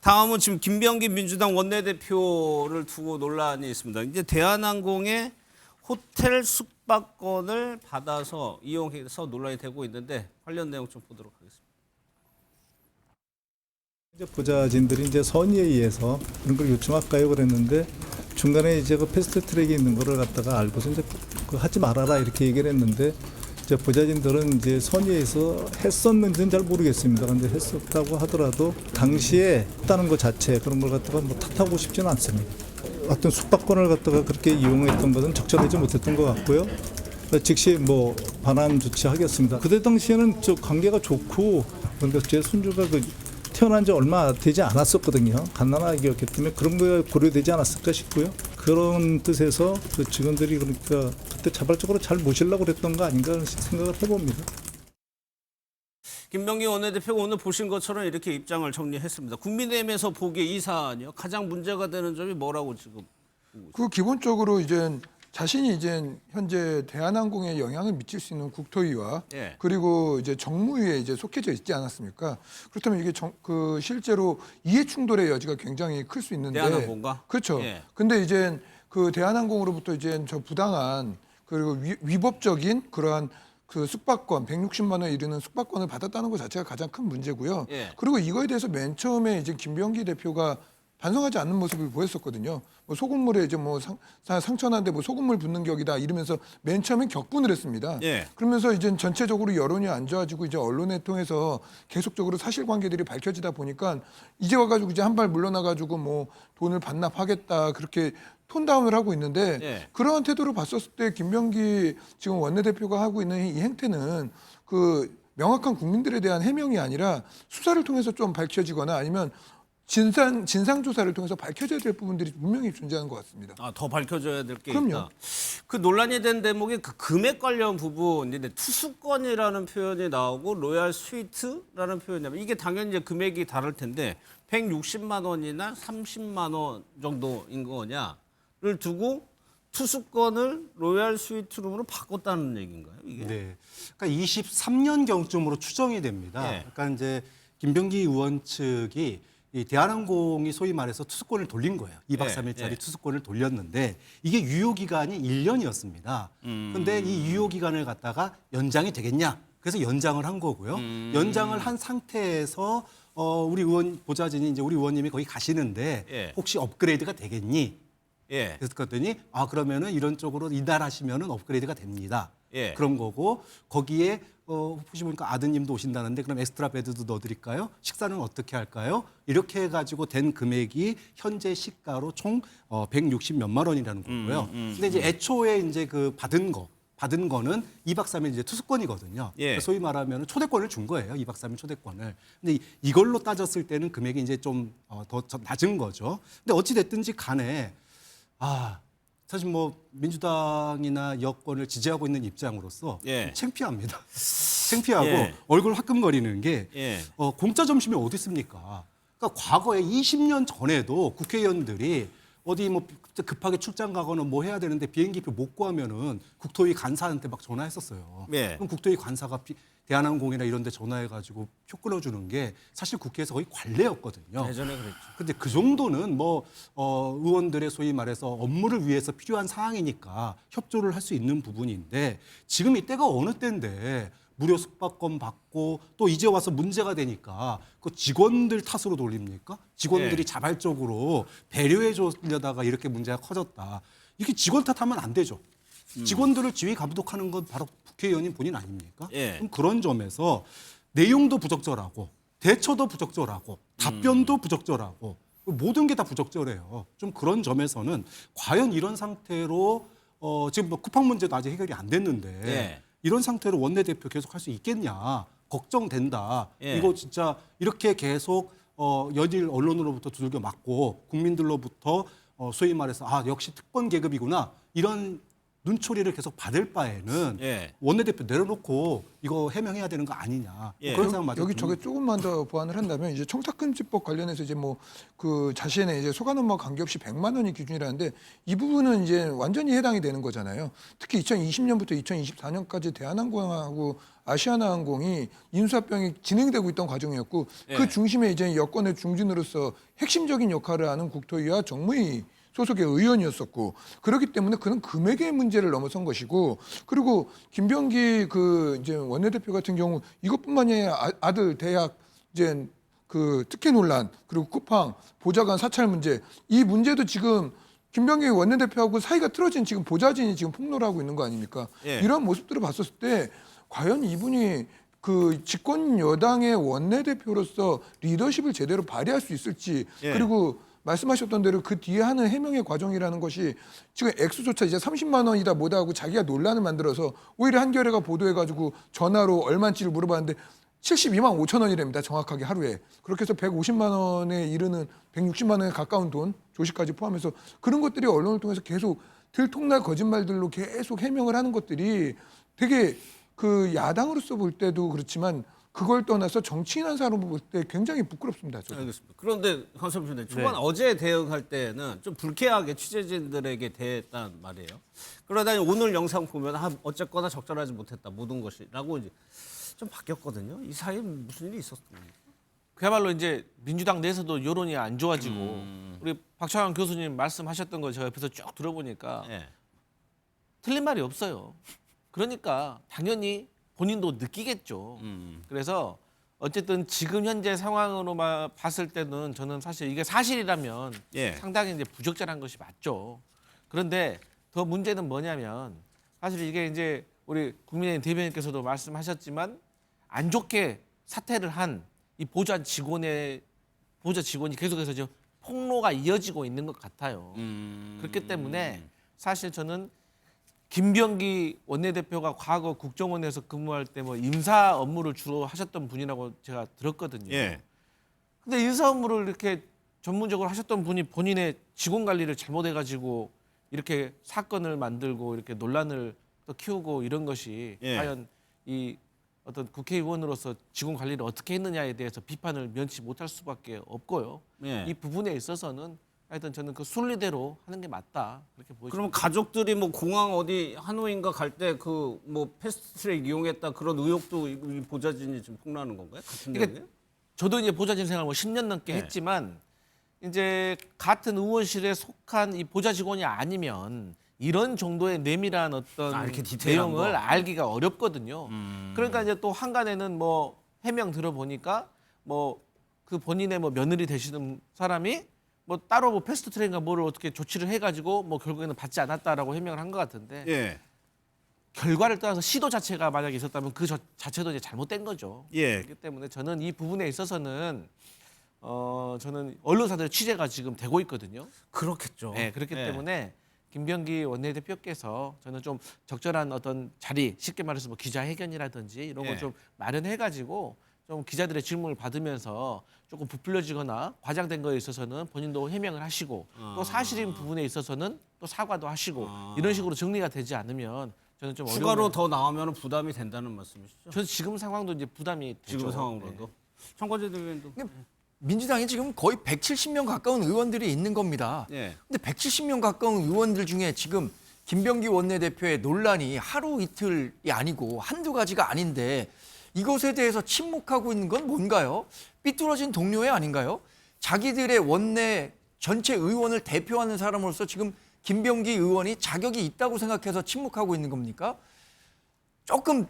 다음은 지금 김병기 민주당 원내대표를 두고 논란이 있습니다. 이제 대한항공의 호텔 숙박권을 받아서 이용해서 논란이 되고 있는데 관련 내용 좀 보도록 하겠습니다. 이제 보좌진들이 이제 선의에 의해서 그런 걸 요청할까요? 그랬는데 중간에 이제 그 패스트 트랙이 있는 거를 갖다가 알고서 이제 그 하지 말아라 이렇게 얘기를 했는데 이제 보좌진들은 이제 선의에서 했었는지는 잘 모르겠습니다. 그런데 했었다고 하더라도 당시에 했다는 것 자체 그런 걸 갖다가 뭐 탓하고 싶지는 않습니다. 어떤 숙박권을 갖다가 그렇게 이용했던 것은 적절하지 못했던 것 같고요. 즉시 뭐 반환 조치하겠습니다. 그때 당시에는 저 관계가 좋고 그러니까 제 손주가 그 태어난 지 얼마 되지 않았었거든요. 갓난아기였기 때문에 그런 거 고려되지 않았을까 싶고요. 그런 뜻에서 그 직원들이 그러니까 그때 자발적으로 잘 모시려고 그랬던 거 아닌가 하는 생각을 해봅니다. 김병기 원내대표가 오늘 보신 것처럼 이렇게 입장을 정리했습니다. 국민의힘에서 보기에 이 사안이요. 가장 문제가 되는 점이 뭐라고 지금? 그 기본적으로 이제 자신이 이제 현재 대한항공에 영향을 미칠 수 있는 국토위와 예. 그리고 이제 정무위에 이제 속해져 있지 않았습니까? 그렇다면 이게 그 실제로 이해 충돌의 여지가 굉장히 클 수 있는데 대한항공과? 그렇죠. 예. 근데 이제 그 대한항공으로부터 이제 저 부당한 그리고 위법적인 그러한 그 숙박권 160만 원에 이르는 숙박권을 받았다는 것 자체가 가장 큰 문제고요. 예. 그리고 이거에 대해서 맨 처음에 이제 김병기 대표가 반성하지 않는 모습을 보였었거든요. 뭐 소금물에 이제 뭐 상처난데 뭐 소금물 붓는 격이다 이러면서 맨 처음에 격분을 했습니다. 예. 그러면서 이제 전체적으로 여론이 안 좋아지고 이제 언론에 통해서 계속적으로 사실관계들이 밝혀지다 보니까 이제 와가지고 이제 한 발 물러나가지고 뭐 돈을 반납하겠다 그렇게 톤다운을 하고 있는데 예. 그러한 태도를 봤었을 때 김병기 지금 원내대표가 하고 있는 이 행태는 그 명확한 국민들에 대한 해명이 아니라 수사를 통해서 좀 밝혀지거나 아니면 진상 조사를 통해서 밝혀져야 될 부분들이 분명히 존재하는 것 같습니다. 아, 더 밝혀져야 될 게 그럼요. 있다. 그 논란이 된 대목이 그 금액 관련 부분인데 투숙권이라는 표현이 나오고 로얄 스위트라는 표현이 나오면 이게 당연히 이제 금액이 다를 텐데 160만 원이나 30만 원 정도인 거냐를 두고 투숙권을 로얄 스위트룸으로 바꿨다는 얘기인가요? 이게? 네. 그러니까 23년 경쯤으로 추정이 됩니다. 예. 그러니까 이제 김병기 의원 측이 이 대한항공이 소위 말해서 투숙권을 돌린 거예요. 2박 예, 3일짜리 예. 투숙권을 돌렸는데 이게 유효 기간이 1년이었습니다. 근데 이 유효 기간을 갖다가 연장이 되겠냐? 그래서 연장을 한 거고요. 연장을 한 상태에서 우리 의원 보좌진이 이제 우리 의원님이 거기 가시는데 예. 혹시 혹시 업그레이드가 되겠니? 예. 그래서 그랬더니 그러면은 이런 쪽으로 이달하시면은 업그레이드가 됩니다. 예. 그런 거고 거기에 혹시 보니까 아드님도 오신다는데 그럼 엑스트라 베드도 넣어드릴까요? 식사는 어떻게 할까요? 이렇게 해가지고 된 금액이 현재 시가로 총 160 몇만 원이라는 거고요. 근데 이제 애초에 이제 그 받은 거는 2박 3일 이제 투숙권이거든요. 예. 소위 말하면 초대권을 준 거예요. 2박 3일 초대권을. 근데 이걸로 따졌을 때는 금액이 이제 좀 더 낮은 거죠. 근데 어찌 됐든지 간에 사실 뭐 민주당이나 여권을 지지하고 있는 입장으로서 예. 창피합니다. 창피하고 예. 얼굴 화끈거리는 게 예. 공짜 점심이 어디 있습니까? 그러니까 과거에 20년 전에도 국회의원들이 어디 뭐 급하게 출장 가거나 뭐 해야 되는데 비행기표 못 구하면은 국토위 간사한테 막 전화했었어요. 예. 그럼 국토위 간사가 대한항공이나 이런 데 전화해가지고 표 끊어주는 게 사실 국회에서 거의 관례였거든요. 예전에 그랬죠. 근데 그 정도는 뭐 의원들의 소위 말해서 업무를 위해서 필요한 사항이니까 협조를 할 수 있는 부분인데 지금 이때가 어느 때인데 무료 숙박권 받고 또 이제 와서 문제가 되니까 그 직원들 탓으로 돌립니까? 직원들이 예. 자발적으로 배려해 주려다가 이렇게 문제가 커졌다. 이렇게 직원 탓하면 안 되죠. 직원들을 지휘 감독하는 건 바로 국회의원인 본인 아닙니까? 예. 그럼 그런 점에서 내용도 부적절하고 대처도 부적절하고 답변도 부적절하고 모든 게 다 부적절해요. 좀 그런 점에서는 과연 이런 상태로 지금 뭐 쿠팡 문제도 아직 해결이 안 됐는데 예. 이런 상태로 원내대표 계속 할 수 있겠냐 걱정된다. 예. 이거 진짜 이렇게 계속 연일 언론으로부터 두들겨 맞고 국민들로부터 소위 말해서 역시 특권 계급이구나 이런 눈초리를 계속 받을 바에는 예. 원내대표 내려놓고 이거 해명해야 되는 거 아니냐. 예. 그런 생각 맞아요. 여기 저게 조금만 더 보완을 한다면 이제 청탁금지법 관련해서 이제 뭐 그 자신의 이제 소관 업무와 관계없이 100만 원이 기준이라는데 이 부분은 이제 완전히 해당이 되는 거잖아요. 특히 2020년부터 2024년까지 대한항공하고 아시아나항공이 인수합병이 진행되고 있던 과정이었고 예. 그 중심에 이제 여권의 중진으로서 핵심적인 역할을 하는 국토위와 정무위 소속의 의원이었었고 그렇기 때문에 그는 금액의 문제를 넘어선 것이고 그리고 김병기 그 이제 원내대표 같은 경우 이것뿐만이 아니라 아들 대학 이제 그 특혜 논란 그리고 쿠팡 보좌관 사찰 문제 이 문제도 지금 김병기 원내대표하고 사이가 틀어진 지금 보좌진이 지금 폭로를 하고 있는 거 아닙니까? 예. 이런 모습들을 봤었을 때 과연 이분이 그 집권 여당의 원내대표로서 리더십을 제대로 발휘할 수 있을지 예. 그리고 말씀하셨던 대로 그 뒤에 하는 해명의 과정이라는 것이 지금 액수조차 이제 30만 원이다 뭐다 하고 자기가 논란을 만들어서 오히려 한겨레가 보도해가지고 전화로 얼마인지를 물어봤는데 72만 5천 원이랍니다. 정확하게 하루에. 그렇게 해서 150만 원에 이르는 160만 원에 가까운 돈 조식까지 포함해서 그런 것들이 언론을 통해서 계속 들통날 거짓말들로 계속 해명을 하는 것들이 되게 그 야당으로서 볼 때도 그렇지만 그걸 떠나서 정치인 한 사람으로 볼 때 굉장히 부끄럽습니다. 저도. 알겠습니다. 그런데 황선표 님 초반 어제 대응할 때는 좀 불쾌하게 취재진들에게 대했단 말이에요. 그러다 오늘 영상 보면 어쨌거나 적절하지 못했다 모든 것이라고 이제 좀 바뀌었거든요. 이 사이에 무슨 일이 있었습니까? 그야말로 이제 민주당 내에서도 여론이 안 좋아지고 우리 박찬환 교수님 말씀하셨던 거 제가 옆에서 쭉 들어보니까 예. 틀린 말이 없어요. 그러니까 당연히 본인도 느끼겠죠. 그래서 어쨌든 지금 현재 상황으로만 봤을 때는 저는 사실 이게 사실이라면 예. 상당히 이제 부적절한 것이 맞죠. 그런데 더 문제는 뭐냐면 사실 이게 이제 우리 국민의힘 대변인께서도 말씀하셨지만 안 좋게 사퇴를 한 이 보좌 직원이 계속해서 지금 폭로가 이어지고 있는 것 같아요. 그렇기 때문에 사실 저는 김병기 원내대표가 과거 국정원에서 근무할 때 뭐 인사 업무를 주로 하셨던 분이라고 제가 들었거든요. 예. 근데 인사 업무를 이렇게 전문적으로 하셨던 분이 본인의 직원 관리를 잘못해가지고 이렇게 사건을 만들고 이렇게 논란을 또 키우고 이런 것이 예. 과연 이 어떤 국회의원으로서 직원 관리를 어떻게 했느냐에 대해서 비판을 면치 못할 수밖에 없고요. 예. 이 부분에 있어서는 하여튼 저는 그 순리대로 하는 게 맞다 그렇게 보여집니다. 그러면 가족들이 뭐 공항 어디 하노이인가 갈 때 그 뭐 패스트트랙 이용했다 그런 의혹도 이 보좌진이 지금 폭로하는 건가요? 같은 그러니까 경우에? 저도 이제 보좌진 생활 뭐 10년 넘게 네. 했지만 이제 같은 의원실에 속한 이 보좌 직원이 아니면 이런 정도의 내밀한 어떤 이렇게 디테일한 내용을 거? 알기가 어렵거든요. 그러니까 이제 또 한간에는 뭐 해명 들어보니까 뭐 그 본인의 뭐 며느리 되시는 사람이 뭐 따로 뭐 패스트트랙인가 뭐를 어떻게 조치를 해가지고 뭐 결국에는 받지 않았다라고 해명을 한 것 같은데 예. 결과를 떠나서 시도 자체가 만약에 있었다면 그 자체도 이제 잘못된 거죠. 예. 그렇기 때문에 저는 이 부분에 있어서는 저는 언론사들의 취재가 지금 되고 있거든요. 그렇겠죠. 네, 그렇기 예. 때문에 김병기 원내대표께서 저는 좀 적절한 어떤 자리, 쉽게 말해서 뭐 기자회견이라든지 이런 걸 예. 좀 마련해가지고 좀 기자들의 질문을 받으면서 조금 부풀려지거나 과장된 거에 있어서는 본인도 해명을 하시고 또 사실인 부분에 있어서는 또 사과도 하시고 이런 식으로 정리가 되지 않으면 저는 좀 추가로 어려운. 더 나오면 부담이 된다는 말씀이시죠? 저는 지금 상황도 이제 부담이 되죠. 지금 상황으로도. 네. 청과제 대변인도. 민주당이 지금 거의 170명 가까운 의원들이 있는 겁니다. 예. 근데 170명 가까운 의원들 중에 지금 김병기 원내대표의 논란이 하루 이틀이 아니고 한두 가지가 아닌데 이것에 대해서 침묵하고 있는 건 뭔가요? 삐뚤어진 동료애 아닌가요? 자기들의 원내 전체 의원을 대표하는 사람으로서 지금 김병기 의원이 자격이 있다고 생각해서 침묵하고 있는 겁니까? 조금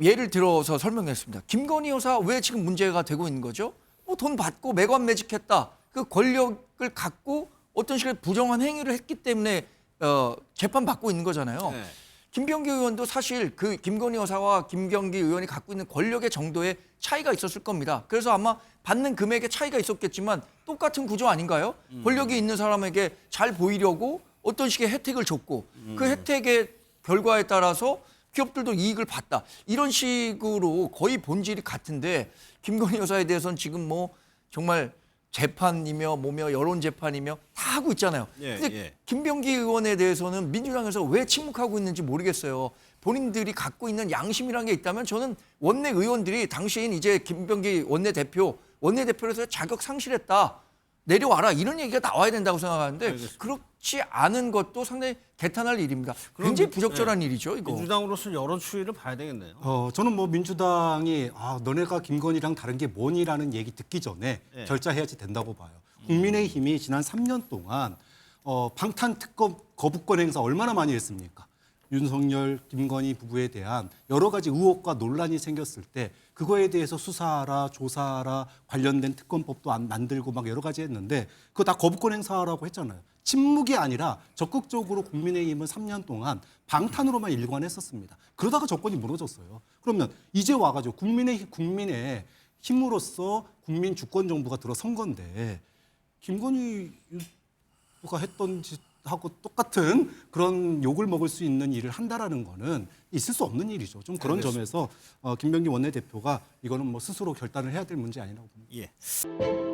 예를 들어서 설명했습니다. 김건희 여사 왜 지금 문제가 되고 있는 거죠? 뭐 돈 받고 매관매직했다. 그 권력을 갖고 어떤 식의 부정한 행위를 했기 때문에 재판받고 있는 거잖아요. 네. 김병기 의원도 사실 그 김건희 여사와 김병기 의원이 갖고 있는 권력의 정도의 차이가 있었을 겁니다. 그래서 아마 받는 금액의 차이가 있었겠지만 똑같은 구조 아닌가요? 권력이 있는 사람에게 잘 보이려고 어떤 식의 혜택을 줬고 그 혜택의 결과에 따라서 기업들도 이익을 봤다. 이런 식으로 거의 본질이 같은데 김건희 여사에 대해서는 지금 뭐 정말 재판이며 뭐며 여론 재판이며 다 하고 있잖아요. 예, 근데 예. 김병기 의원에 대해서는 민주당에서 왜 침묵하고 있는지 모르겠어요. 본인들이 갖고 있는 양심이라는 게 있다면 저는 원내 의원들이 당신 이제 김병기 원내대표로서 자격 상실했다. 내려와라. 이런 얘기가 나와야 된다고 생각하는데 알겠습니다. 그렇지 않은 것도 상당히 개탄할 일입니다. 굉장히 부적절한 일이죠, 이거. 민주당으로서 여론 추이를 봐야 되겠네요. 저는 뭐 민주당이 너네가 김건희랑 다른 게 뭐니라는 얘기 듣기 전에 예. 결자해야지 된다고 봐요. 국민의힘이 지난 3년 동안 방탄 특검 거부권 행사 얼마나 많이 했습니까? 윤석열, 김건희 부부에 대한 여러 가지 의혹과 논란이 생겼을 때 그거에 대해서 수사하라, 조사하라, 관련된 특검법도 만들고 막 여러 가지 했는데 그거 다 거부권 행사라고 했잖아요. 침묵이 아니라 적극적으로 국민의힘은 3년 동안 방탄으로만 일관했었습니다. 그러다가 정권이 무너졌어요. 그러면 이제 와가지고 국민의 힘으로써 국민 주권 정부가 들어선 건데 김건희 가 했던 짓하고 똑같은 그런 욕을 먹을 수 있는 일을 한다라는 거는 있을 수 없는 일이죠. 좀 그런 점에서 김병기 원내대표가 이거는 뭐 스스로 결단을 해야 될 문제 아니라고 봅니다. 예.